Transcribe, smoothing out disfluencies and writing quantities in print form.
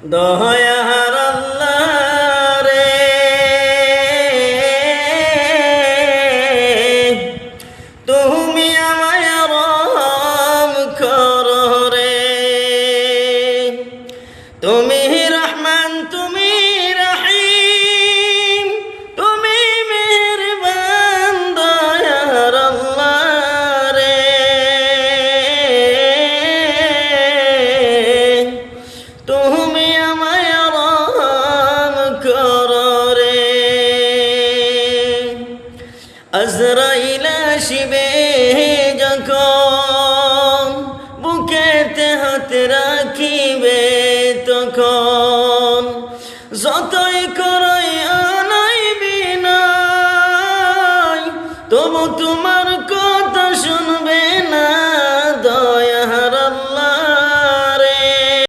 দয়ার আল্লাহ রে, তুমি আমায় রহম করো রে। তুমি রহমান, তুমি রহিম, তুমি মেহেরবান দয়ার আল্লাহ রে। তুমি আমায় রহম করো রে। আজরাইল আসিবে যখন, বুকেতে হাত রাখিবে তখন, যতই